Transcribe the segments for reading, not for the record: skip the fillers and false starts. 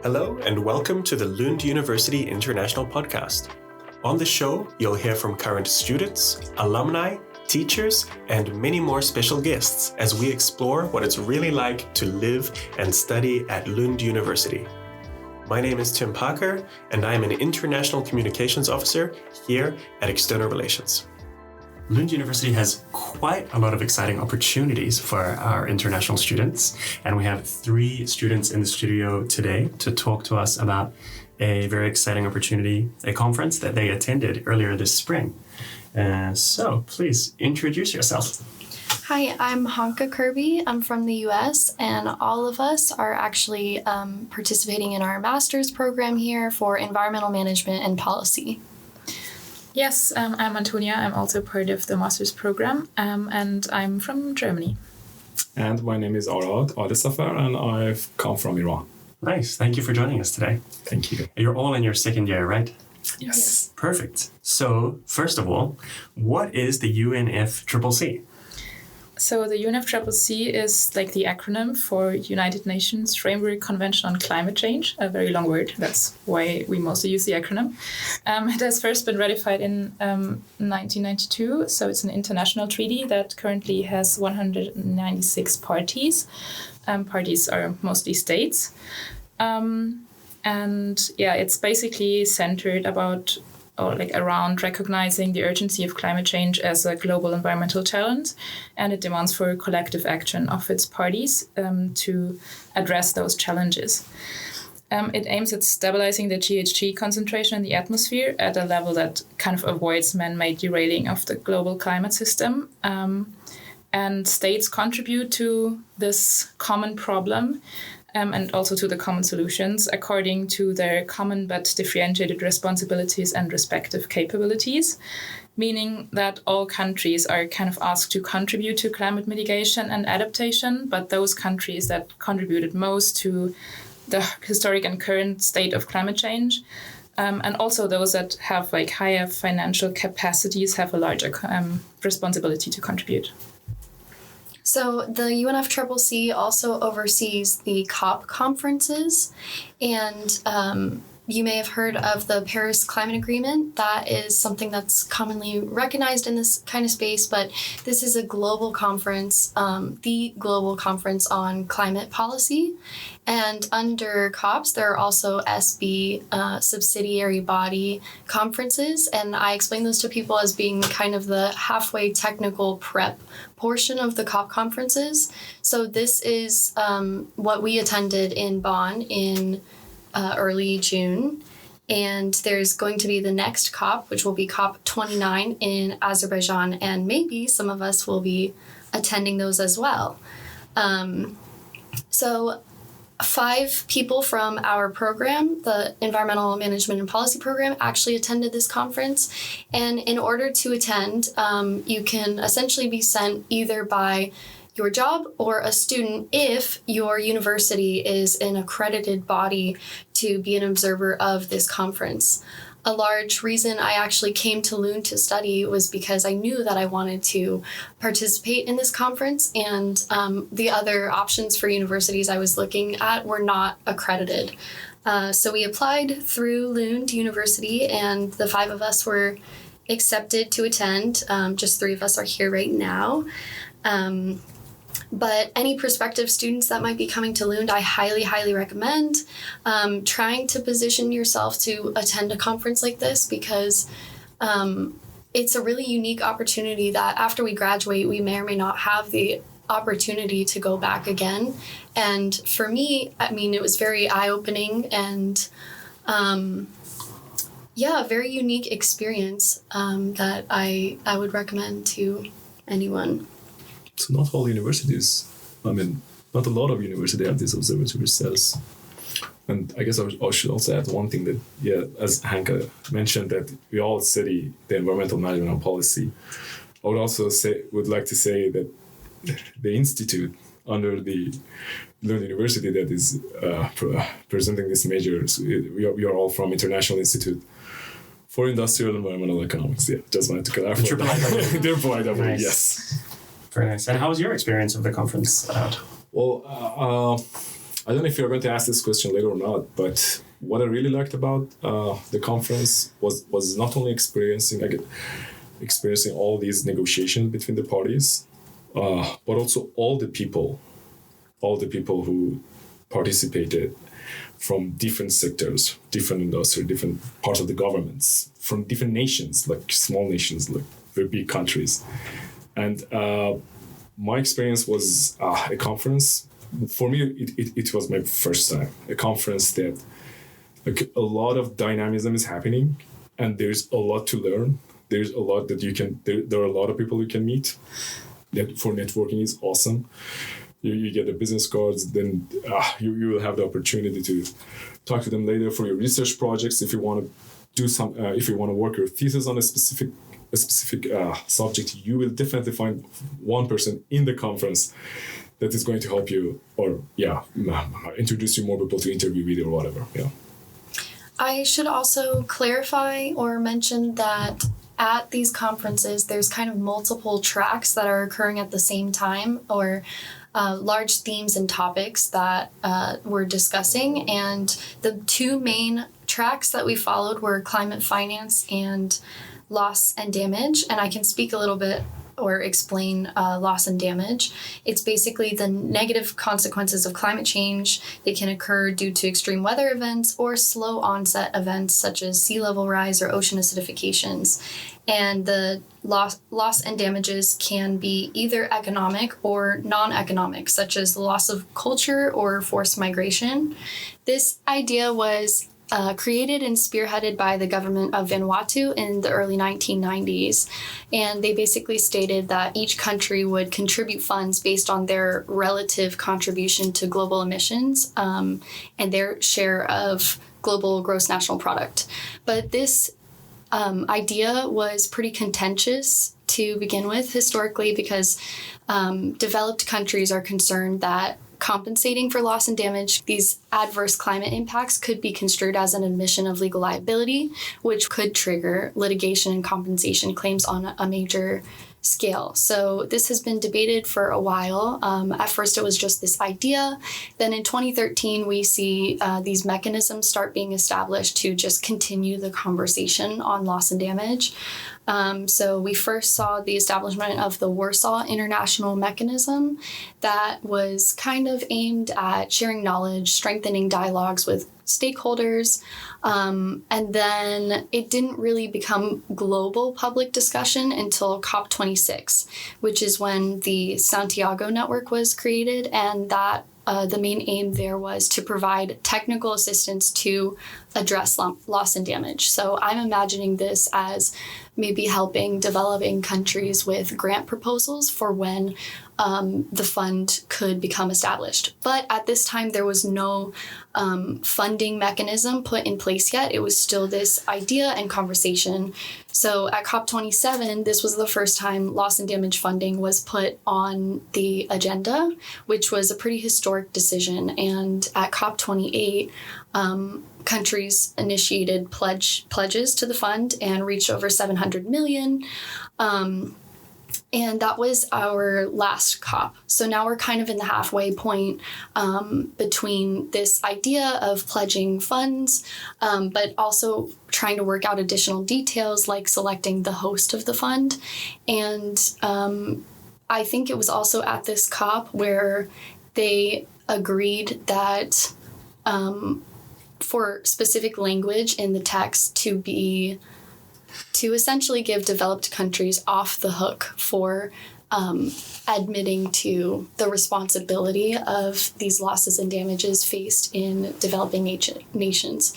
Hello and welcome to the Lund University International Podcast. On the show, you'll hear from current students, alumni, teachers, and many more special guests as we explore what it's really like to live and study at Lund University. My name is Tim Parker, and I am an International Communications Officer here at External Relations. Lund University has quite a lot of exciting opportunities for our international students, and we have 3 students in the studio today to talk to us about a very exciting opportunity, a conference that they attended earlier this spring. So please introduce yourself. Hi, I'm Hanka Kirby. I'm from the US, and all of us are actually participating in our master's program here for environmental management and policy. Yes, I'm Antonia. I'm also part of the master's program, and I'm from Germany. And my name is Arad Alesafar, and I've come from Iran. Nice. Thank you for joining us today. Thank you. You're all in your second year, right? Yes. Perfect. So, first of all, what is the UNFCCC? So the UNFCCC is like the acronym for United Nations Framework Convention on Climate Change, a very long word. That's why we mostly use the acronym. It has first been ratified in 1992, so it's an international treaty that currently has 196 parties. Parties are mostly states. It's basically centered around recognizing the urgency of climate change as a global environmental challenge, and it demands for collective action of its parties to address those challenges. It aims at stabilizing the GHG concentration in the atmosphere at a level that kind of avoids man-made derailing of the global climate system. And states contribute to this common problem and also to the common solutions according to their common but differentiated responsibilities and respective capabilities, meaning that all countries are kind of asked to contribute to climate mitigation and adaptation, but those countries that contributed most to the historic and current state of climate change, and also those that have higher financial capacities have a larger responsibility to contribute. So the UNFCCC also oversees the COP conferences, and you may have heard of the Paris Climate Agreement. That is something that's commonly recognized in this kind of space, but this is a global conference, the global conference on climate policy. And under COPs, there are also SB subsidiary body conferences, and I explain those to people as being kind of the halfway technical prep portion of the COP conferences. So this is what we attended in Bonn in early June, and there's going to be the next COP, which will be COP 29 in Azerbaijan, and maybe some of us will be attending those as well. So 5 people from our program, the Environmental Management and Policy program, actually attended this conference. And in order to attend, you can essentially be sent either by your job or a student if your university is an accredited body to be an observer of this conference. A large reason I actually came to Lund to study was because I knew that I wanted to participate in this conference, and the other options for universities I was looking at were not accredited. So we applied through Lund University, and the 5 of us were accepted to attend. Just 3 of us are here right now. But any prospective students that might be coming to Lund, I highly, highly recommend trying to position yourself to attend a conference like this, because it's a really unique opportunity that after we graduate, we may or may not have the opportunity to go back again. And for me, it was very eye-opening and a very unique experience that I would recommend to anyone. So not all universities, not a lot of universities have these observatory cells. And I guess I should also add one thing that, as Hanka mentioned, that we all study the environmental management and policy. I would like to say that the institute under the Lund University that is presenting this major, we are all from International Institute for Industrial and Environmental Economics. Yeah, just wanted to clarify. The triple IW. Nice. Yes. Very nice. And how was your experience of the conference? Well, I don't know if you're going to ask this question later or not, but what I really liked about the conference was not only experiencing all these negotiations between the parties, but also all the people who participated from different sectors, different industry, different parts of the governments, from different nations, like small nations, like very big countries. And my experience was a conference. For me, it was my first time, a conference that like a lot of dynamism is happening, and there's a lot to learn. There's a lot that you can, there are a lot of people you can meet. That for networking is awesome. You get the business cards, then you will have the opportunity to talk to them later for your research projects. If you want to do some, if you want to work your thesis on a specific subject, you will definitely find one person in the conference that is going to help you, or introduce you more people to interview with or whatever. Yeah. I should also clarify or mention that at these conferences, there's kind of multiple tracks that are occurring at the same time, or large themes and topics that we're discussing. And the two main tracks that we followed were climate finance and loss and damage. And I can speak a little bit or explain loss and damage. It's basically the negative consequences of climate change. They can occur due to extreme weather events or slow onset events such as sea level rise or ocean acidifications. And the loss and damages can be either economic or non-economic, such as the loss of culture or forced migration. This idea was created and spearheaded by the government of Vanuatu in the early 1990s. And they basically stated that each country would contribute funds based on their relative contribution to global emissions and their share of global gross national product. But this idea was pretty contentious to begin with historically, because developed countries are concerned that compensating for loss and damage, these adverse climate impacts could be construed as an admission of legal liability, which could trigger litigation and compensation claims on a major scale. So this has been debated for a while. At first, it was just this idea. Then in 2013, we see these mechanisms start being established to just continue the conversation on loss and damage. So we first saw the establishment of the Warsaw International Mechanism that was kind of aimed at sharing knowledge, strengthening dialogues with stakeholders, and then it didn't really become global public discussion until COP26, which is when the Santiago Network was created, and that the main aim there was to provide technical assistance to address loss and damage. So I'm imagining this as maybe helping developing countries with grant proposals for when the fund could become established. But at this time, there was no funding mechanism put in place yet. It was still this idea and conversation. So at COP27, this was the first time loss and damage funding was put on the agenda, which was a pretty historic decision. And at COP28, countries initiated pledges to the fund and reached over 700 million. And that was our last COP. So now we're kind of in the halfway point between this idea of pledging funds, but also trying to work out additional details like selecting the host of the fund. And I think it was also at this COP where they agreed that for specific language in the text to essentially give developed countries off the hook for admitting to the responsibility of these losses and damages faced in developing nations.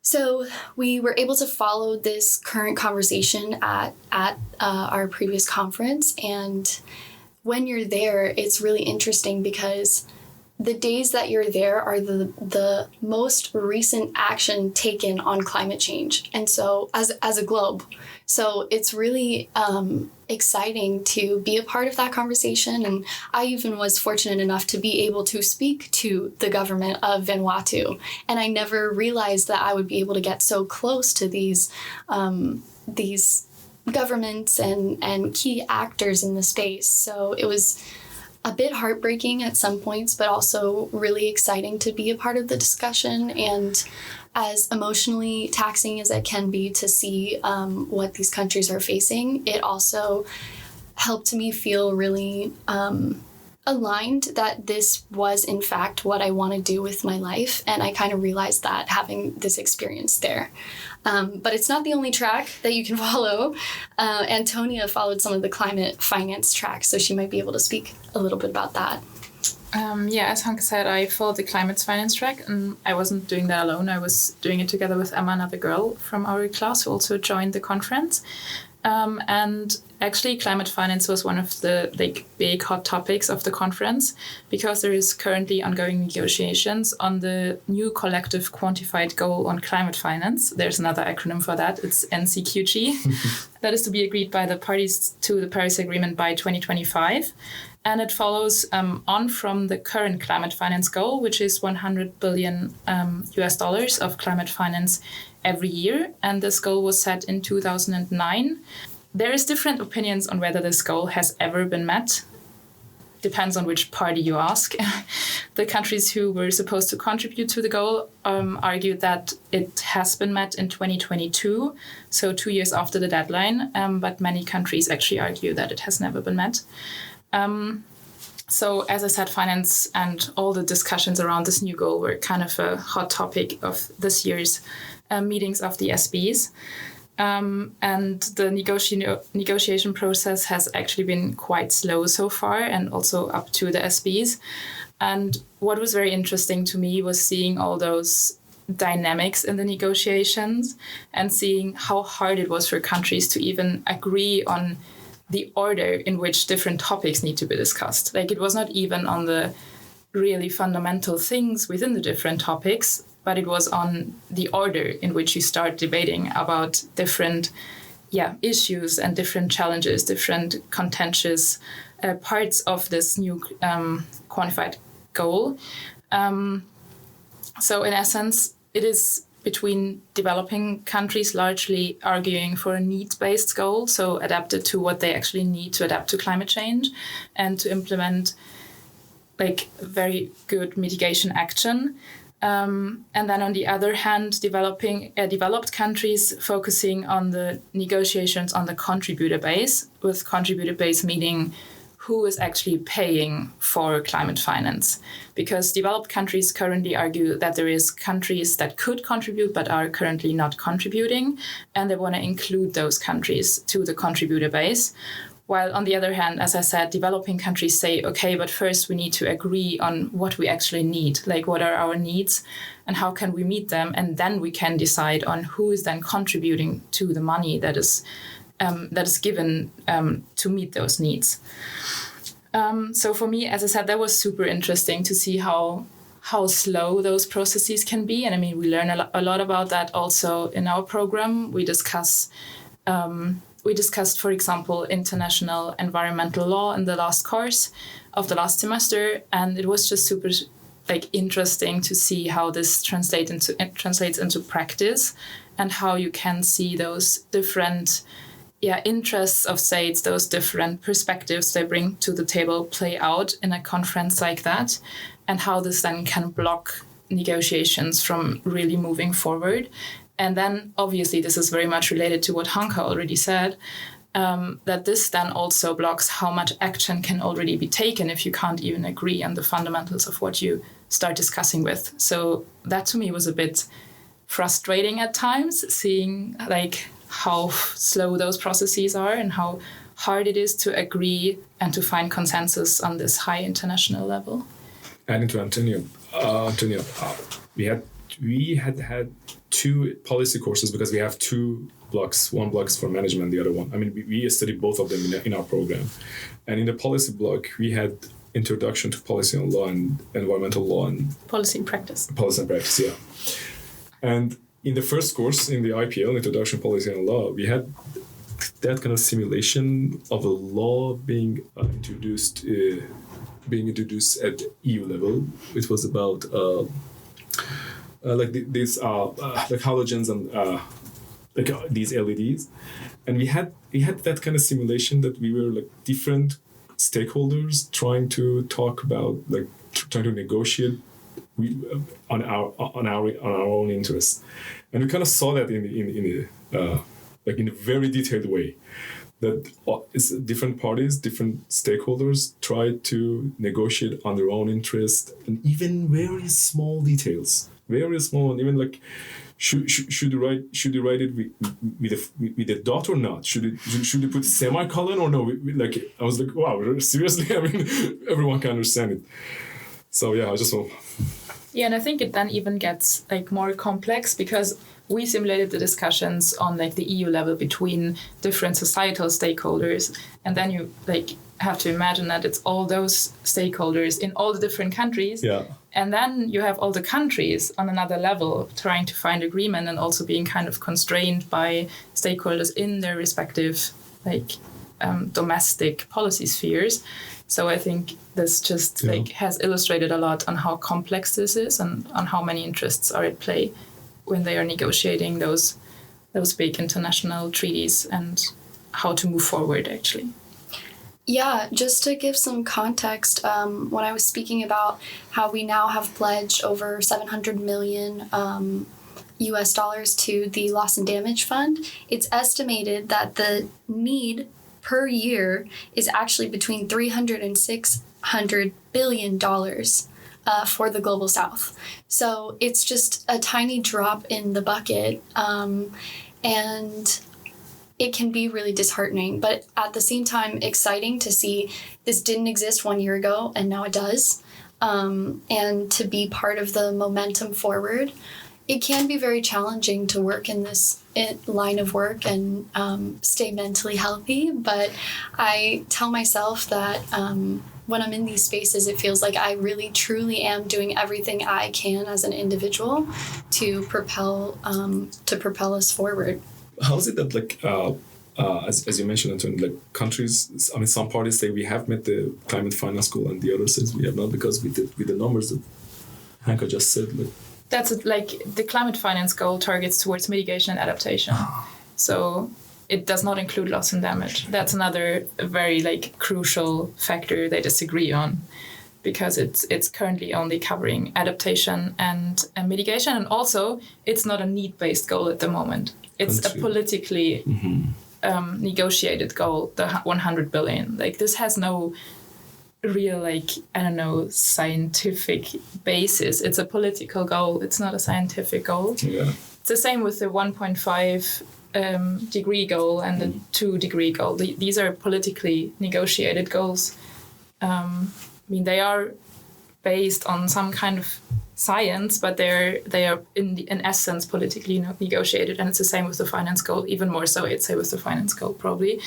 So we were able to follow this current conversation at our previous conference. And when you're there, it's really interesting because the days that you're there are the most recent action taken on climate change. And so as a globe. So it's really exciting to be a part of that conversation. And I even was fortunate enough to be able to speak to the government of Vanuatu. And I never realized that I would be able to get so close to these governments and key actors in the space. So it was a bit heartbreaking at some points, but also really exciting to be a part of the discussion, and as emotionally taxing as it can be to see what these countries are facing, it also helped me feel really aligned that this was in fact what I want to do with my life. And I kind of realized that having this experience there. But it's not the only track that you can follow. Antonia followed some of the climate finance tracks, so she might be able to speak a little bit about that. As Hanka said, I followed the climate finance track, and I wasn't doing that alone. I was doing it together with Emma, another girl from our class who also joined the conference. And actually, climate finance was one of the big hot topics of the conference, because there is currently ongoing negotiations on the new collective quantified goal on climate finance. There's another acronym for that. It's NCQG. That is to be agreed by the parties to the Paris Agreement by 2025. And it follows on from the current climate finance goal, which is $100 billion US dollars of climate finance every year. And this goal was set in 2009. There is different opinions on whether this goal has ever been met. Depends on which party you ask. The countries who were supposed to contribute to the goal argued that it has been met in 2022, so 2 years after the deadline. But many countries actually argue that it has never been met. So as I said, finance and all the discussions around this new goal were kind of a hot topic of this year's meetings of the SBs. And the negotiation process has actually been quite slow so far, and also up to the SBs. And what was very interesting to me was seeing all those dynamics in the negotiations and seeing how hard it was for countries to even agree on the order in which different topics need to be discussed. Like, it was not even on the really fundamental things within the different topics, but it was on the order in which you start debating about different issues and different challenges, different contentious parts of this new quantified goal. So in essence, it is between developing countries largely arguing for a needs-based goal, so adapted to what they actually need to adapt to climate change and to implement very good mitigation action. And then on the other hand, developed countries focusing on the negotiations on the contributor base, with contributor base meaning who is actually paying for climate finance. Because developed countries currently argue that there is countries that could contribute but are currently not contributing, and they want to include those countries to the contributor base. While on the other hand, as I said, developing countries say, okay, but first we need to agree on what we actually need, like what are our needs and how can we meet them, and then we can decide on who is then contributing to the money that is given to meet those needs. So for me, as I said, that was super interesting to see how slow those processes can be. And I mean, we learn a lot about that also in our program. We discussed, for example, international environmental law in the last course of the last semester. And it was just super interesting to see how this translates into practice, and how you can see those different interests of states, those different perspectives they bring to the table play out in a conference like that, and how this then can block negotiations from really moving forward. And then obviously this is very much related to what Hanka already said, that this then also blocks how much action can already be taken if you can't even agree on the fundamentals of what you start discussing with. So that to me was a bit frustrating at times, seeing how slow those processes are and how hard it is to agree and to find consensus on this high international level. Adding to Antonia, we had two policy courses because we have two blocks. One block is for management, the other one. I mean, we studied both of them in our program. And in the policy block, we had introduction to policy on law and environmental law and policy and practice. Policy and practice, yeah. And in the first course, in the IPL, Introduction Policy and Law, we had that kind of simulation of a law being introduced at EU level. It was about these halogens and these LEDs, and we had that kind of simulation that we were different stakeholders trying to talk about, like, trying to negotiate on our own interests, and we kind of saw that in a very detailed way. That it's different parties, different stakeholders try to negotiate on their own interest, and even very small details, very small, and even like should you write it with a dot or not? Should you put semicolon or no? Like, I was like, wow, seriously? I mean, everyone can understand it. So yeah, I just hope. Yeah, and I think it then even gets like more complex, because we simulated the discussions on like the EU level between different societal stakeholders, and then you like have to imagine that it's all those stakeholders in all the different countries. Yeah. And then you have all the countries on another level trying to find agreement, and also being kind of constrained by stakeholders in their respective like domestic policy spheres. So I think this just like has illustrated a lot on how complex this is, and on how many interests are at play when they are negotiating those big international treaties, and how to move forward actually. Yeah, just to give some context, when I was speaking about how we now have pledged over $700 million US dollars to the Loss and Damage Fund, it's estimated that the need per year is actually between $300 and $600 billion for the Global South. So it's just a tiny drop in the bucket, and it can be really disheartening, but at the same time exciting to see this didn't exist 1 year ago and now it does, and to be part of the momentum forward. It can be very challenging to work in this line of work and stay mentally healthy, but I tell myself that when I'm in these spaces, it feels like I really truly am doing everything I can as an individual to propel us forward. How is it that, like, as you mentioned, Antonia, like countries, I mean, some parties say we have met the climate finance goal, and the others says we have not, because with the numbers that Hanka just said, like. That's like the climate finance goal targets towards mitigation and adaptation. So it does not include loss and damage. That's another very like crucial factor they disagree on, because it's currently only covering adaptation and mitigation, and also it's not a need-based goal at the moment. It's a politically negotiated goal, the 100 billion. Like, this has no real, like, I don't know, scientific basis. It's a political goal. It's not a scientific goal. Yeah. It's the same with the 1.5 degree goal and the 2 degree goal. These are politically negotiated goals. I mean, they are based on some kind of science, but they are in essence politically negotiated, and it's the same with the finance goal, even more so, I'd say, with the finance goal probably.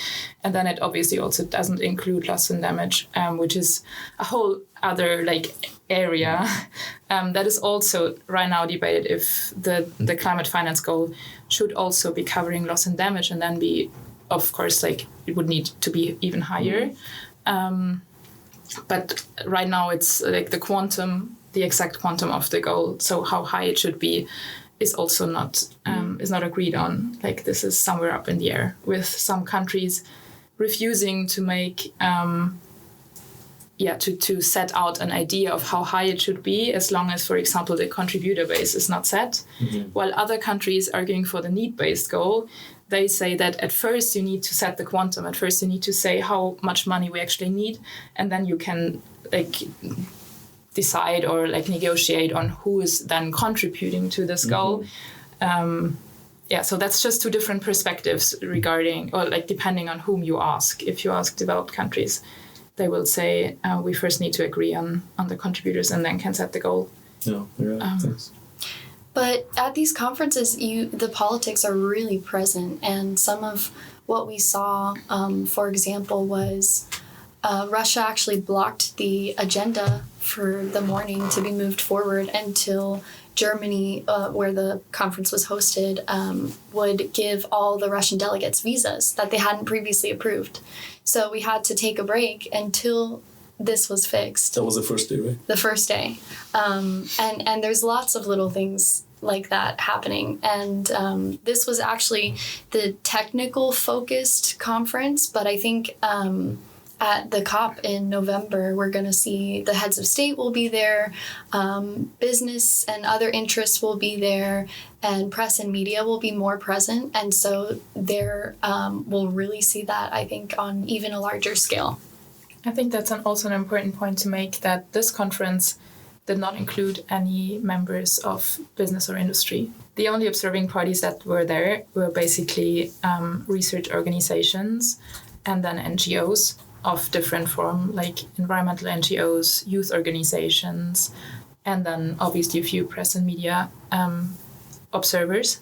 And then it obviously also doesn't include loss and damage, which is a whole other like area that is also right now debated if the climate finance goal should also be covering loss and damage, and then be, of course, like it would need to be even higher. But right now it's like the exact quantum of the goal, so how high it should be, is also not agreed on. Like, this is somewhere up in the air, with some countries refusing to make to set out an idea of how high it should be, as long as, for example, the contributor base is not set. While other countries arguing for the need-based goal, they say that at first you need to set the quantum. At first you need to say how much money we actually need, and then you can like decide or like negotiate on who is then contributing to this goal. So that's just two different perspectives regarding, or like depending on whom you ask. If you ask developed countries, they will say we first need to agree on the contributors and then can set the goal. Thanks. But at these conferences, the politics are really present, and some of what we saw, for example, was Russia actually blocked the agenda for the morning to be moved forward until Germany, where the conference was hosted, would give all the Russian delegates visas that they hadn't previously approved. So we had to take a break until this was fixed. That was the first day, right? The first day. And there's lots of little things like that happening. And this was actually the technical focused conference, but I think at the COP in November, we're going to see the heads of state will be there, business and other interests will be there, and press and media will be more present. And so there we'll really see that, I think, on even a larger scale. I think that's also an important point to make, that this conference did not include any members of business or industry. The only observing parties that were there were basically research organizations and then NGOs of different form, like environmental NGOs, youth organizations, and then obviously a few press and media observers.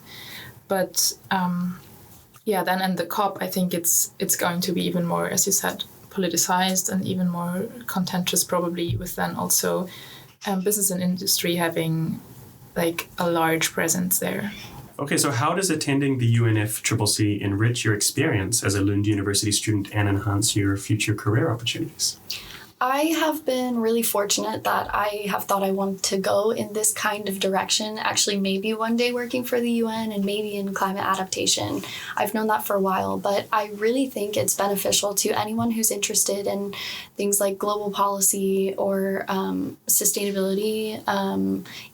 But then in the COP, I think it's going to be even more, as you said, politicized and even more contentious, probably, with then also business and industry having like a large presence there. Okay, so how does attending the UNFCCC enrich your experience as a Lund University student and enhance your future career opportunities? I have been really fortunate that I have thought I want to go in this kind of direction, actually maybe one day working for the UN and maybe in climate adaptation. I've known that for a while, but I really think it's beneficial to anyone who's interested in things like global policy or sustainability,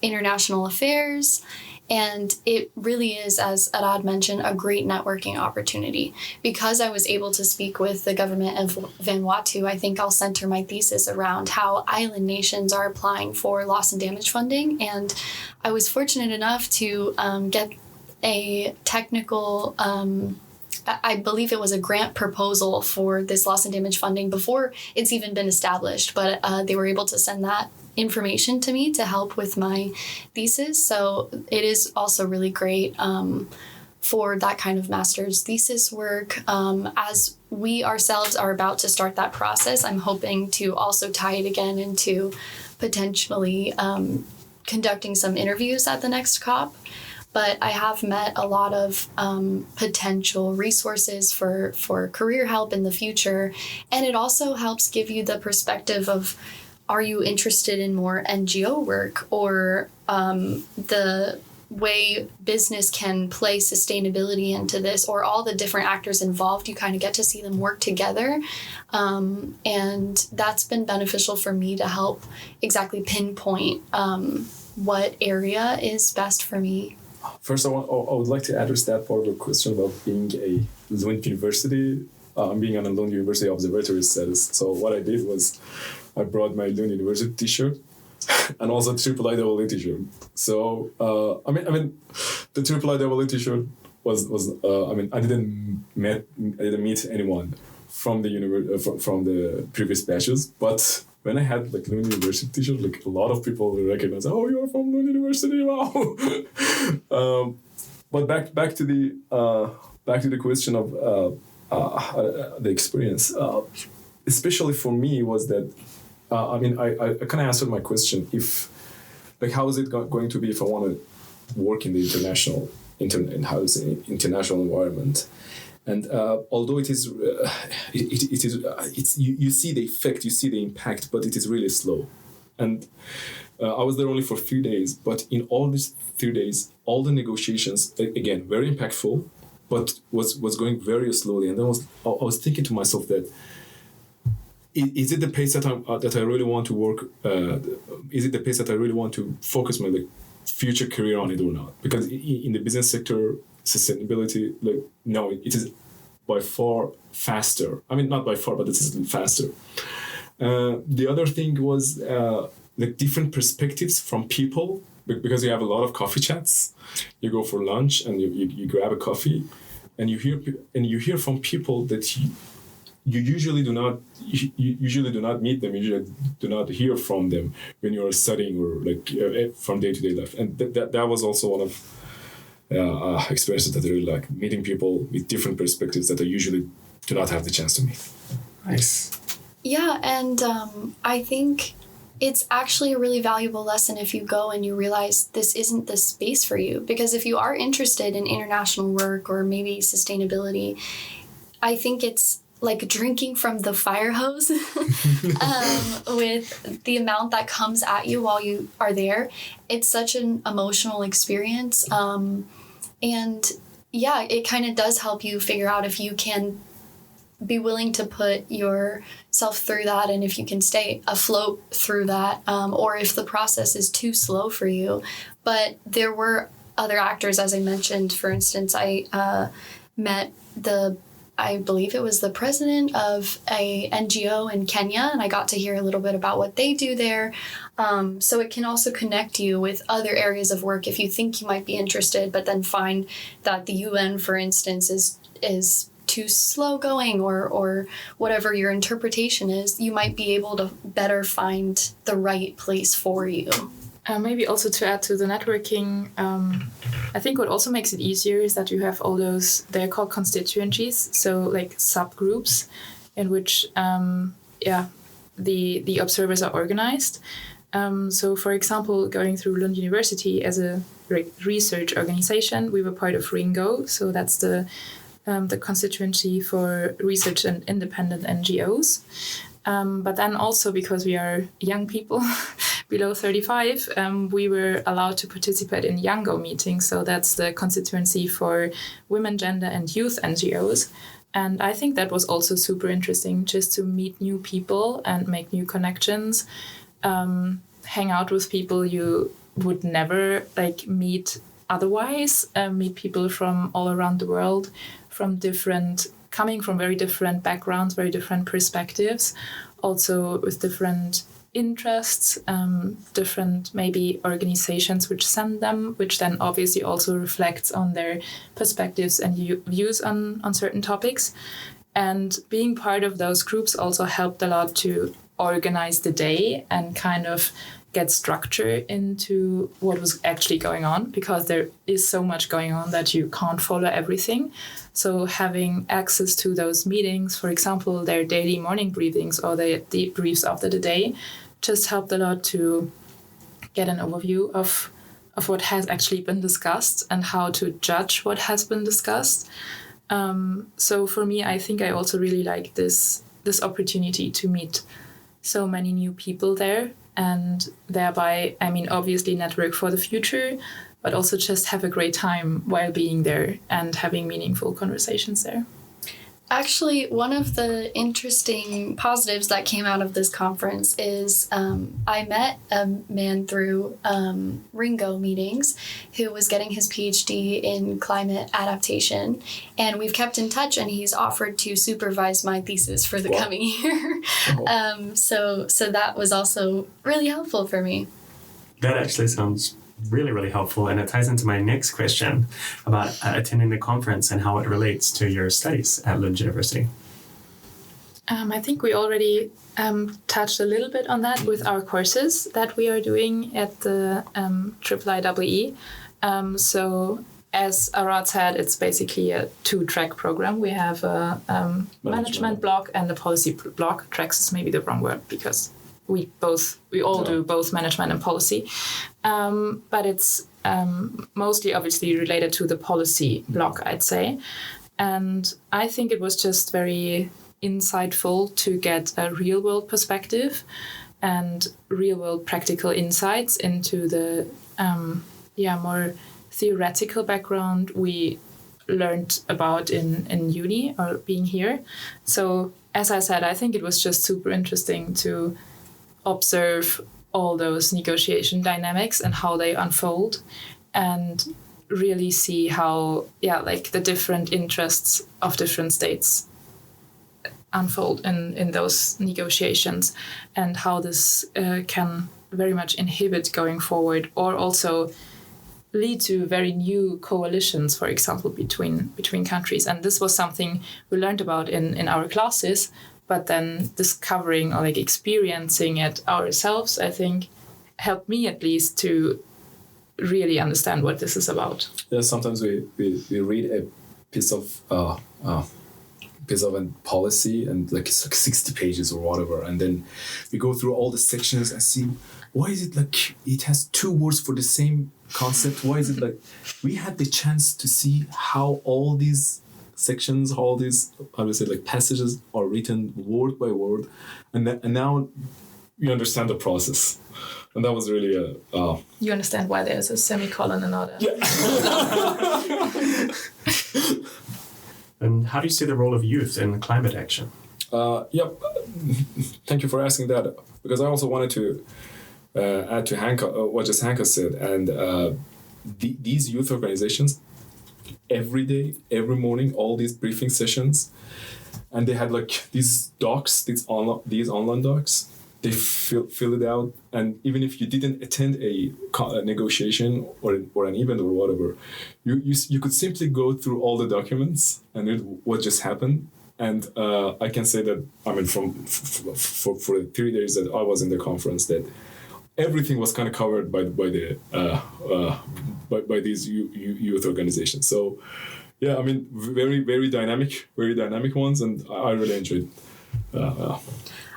international affairs. And it really is, as Arad mentioned, a great networking opportunity. Because I was able to speak with the government of Vanuatu, I think I'll center my thesis around how island nations are applying for loss and damage funding. And I was fortunate enough to get a technical, I believe it was a grant proposal for this loss and damage funding before it's even been established, but they were able to send that information to me to help with my thesis. So it is also really great for that kind of master's thesis work. As we ourselves are about to start that process, I'm hoping to also tie it again into potentially conducting some interviews at the next COP. But I have met a lot of potential resources for career help in the future. And it also helps give you the perspective of, are you interested in more NGO work, or the way business can play sustainability into this, or all the different actors involved? You kind of get to see them work together. And that's been beneficial for me to help exactly pinpoint what area is best for me. First, I would like to address that part of the question about being a Lund University, being on a Lund University observatory status. So what I did was I brought my Lund University t-shirt and also IIIE t-shirt. So, I mean, the IIIE t-shirt was I didn't meet anyone from the from the previous batches, but when I had like Lund University t-shirt, like a lot of people will recognize, oh, you're from Lund University, wow. But back to the question of the experience, especially for me, was that I kind of answered my question. If like, how is it going to be if I want to work in the international environment? And although it is, you see the effect, you see the impact, but it is really slow. And I was there only for 3 days, but in all these 3 days, all the negotiations, again, very impactful, but was going very slowly. And then I was thinking to myself that, is it the pace that I really want to work? Is it the pace that I really want to focus my future career on it or not? Because in the business sector, sustainability, no, it is by far faster. I mean, not by far, but it is faster. The other thing was the different perspectives from people, because you have a lot of coffee chats. You go for lunch and you grab a coffee, and you hear from people that you usually do not meet them. You usually do not hear from them when you are studying or from day-to-day life. And that was also one of experiences that I really like, meeting people with different perspectives that I usually do not have the chance to meet. Nice. Yeah, and I think it's actually a really valuable lesson if you go and you realize this isn't the space for you. Because if you are interested in international work or maybe sustainability, I think it's like drinking from the fire hose with the amount that comes at you while you are there. It's such an emotional experience. And yeah, it kind of does help you figure out if you can be willing to put yourself through that, and if you can stay afloat through that, or if the process is too slow for you. But there were other actors, as I mentioned. For instance, I met I believe it was the president of a NGO in Kenya, and I got to hear a little bit about what they do there. So it can also connect you with other areas of work if you think you might be interested, but then find that the UN, for instance, is too slow going, or whatever your interpretation is. You might be able to better find the right place for you. Maybe also to add to the networking, I think what also makes it easier is that you have all those, they're called constituencies, so like subgroups in which the observers are organized. So for example, going through Lund University as a research organization, we were part of RINGO, so that's the constituency for research and independent NGOs. But then also because we are young people below 35, we were allowed to participate in YOUNGO meetings. So that's the constituency for women, gender and youth NGOs. And I think that was also super interesting, just to meet new people and make new connections, hang out with people you would never meet otherwise, meet people from all around the world, coming from very different backgrounds, very different perspectives, also with different interests, different maybe organizations which send them, which then obviously also reflects on their perspectives and views on certain topics. And being part of those groups also helped a lot to organize the day and kind of get structure into what was actually going on, because there is so much going on that you can't follow everything. So having access to those meetings, for example, their daily morning briefings or the debriefs after the day, just helped a lot to get an overview of what has actually been discussed and how to judge what has been discussed. So for me, I think I also really like this opportunity to meet so many new people there, and thereby, I mean, obviously network for the future, but also just have a great time while being there and having meaningful conversations there. Actually, one of the interesting positives that came out of this conference is I met a man through RINGO meetings who was getting his PhD in climate adaptation, and we've kept in touch, and he's offered to supervise my thesis for the coming year. So that was also really helpful for me. That actually sounds really, really helpful, and it ties into my next question about attending the conference and how it relates to your studies at Lund University. I think we already touched a little bit on that with our courses that we are doing at the IIIE. So as Arad said, it's basically a 2-track program. We have a management block and a policy block. Tracks is maybe the wrong word, because we all do both management and policy, but it's mostly obviously related to the policy block, I'd say. And I think it was just very insightful to get a real world perspective and real world practical insights into the more theoretical background we learned about in uni or being here. So as I said, I think it was just super interesting to observe all those negotiation dynamics and how they unfold, and really see how the different interests of different states unfold in those negotiations, and how this can very much inhibit going forward, or also lead to very new coalitions, for example, between countries. And this was something we learned about in our classes, but then discovering or experiencing it ourselves, I think, helped me at least to really understand what this is about. Yeah, sometimes we read a piece of a policy, and it's 60 pages or whatever, and then we go through all the sections and see, why is it it has 2 words for the same concept? Why is it we had the chance to see how all these sections, all these, I would say, passages are written word by word, and now you understand the process, and that was really You understand why there's a semicolon and not a... Yeah. And how do you see the role of youth in climate action? Yep. Thank you for asking that, because I also wanted to add to Hanka, what just Hanka said. And these youth organizations, every day, every morning, all these briefing sessions, and they had like these docs, these online docs. They fill it out, and even if you didn't attend a negotiation or an event or whatever, you could simply go through all the documents and read what just happened. And I can say that, I mean, for the 3 days that I was in the conference, that everything was kind of covered by these youth organizations. So yeah, I mean, very dynamic ones, and I really enjoyed.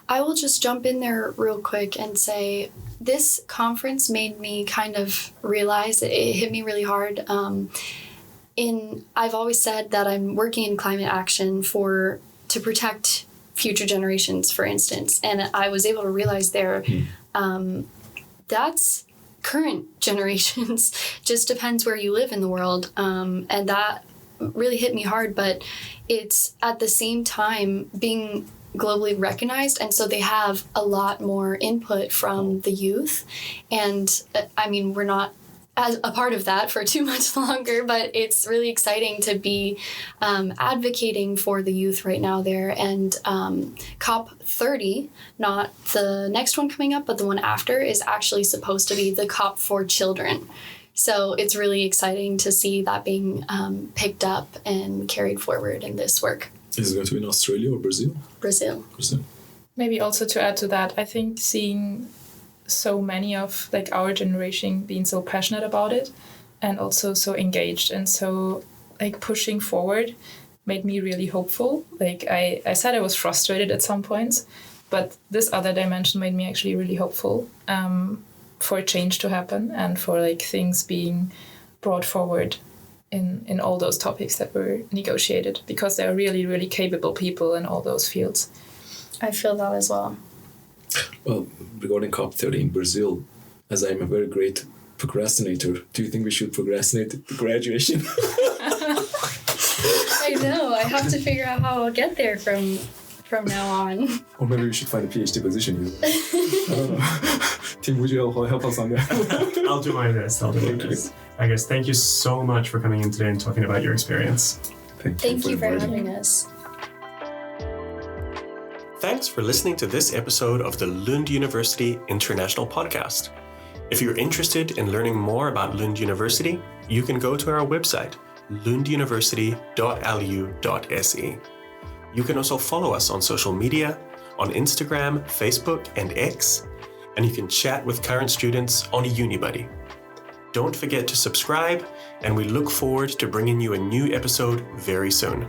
I will just jump in there real quick and say this conference made me kind of realize it hit me really hard. I've always said that I'm working in climate action to protect future generations, for instance, and I was able to realize there that's current generations. Just depends where you live in the world, and that really hit me hard. But it's at the same time being globally recognized, and so they have a lot more input from the youth, and I mean, we're not as a part of that for too much longer, but it's really exciting to be advocating for the youth right now there. And COP30, not the next one coming up, but the one after, is actually supposed to be the COP for children. So it's really exciting to see that being picked up and carried forward in this work. Is it going to be in Australia or Brazil? Brazil. Maybe also to add to that, I think seeing so many of like our generation being so passionate about it and also so engaged and so like pushing forward made me really hopeful. Like I said I was frustrated at some points, but this other dimension made me actually really hopeful for change to happen and for like things being brought forward in all those topics that were negotiated, because there are really, really capable people in all those fields. I feel that as well. Well, regarding COP30 in Brazil, as I'm a very great procrastinator, do you think we should procrastinate the graduation? I know. I have to figure out how I'll get there from now on. Or maybe we should find a PhD position. I don't know. Tim, would you help us on that? I'll do my best. I guess thank you so much for coming in today and talking about your experience. Thank you for having us. Thanks for listening to this episode of the Lund University International Podcast. If you're interested in learning more about Lund University, you can go to our website, lunduniversity.lu.se. You can also follow us on social media, on Instagram, Facebook, and X, and you can chat with current students on UniBuddy. Don't forget to subscribe, and we look forward to bringing you a new episode very soon.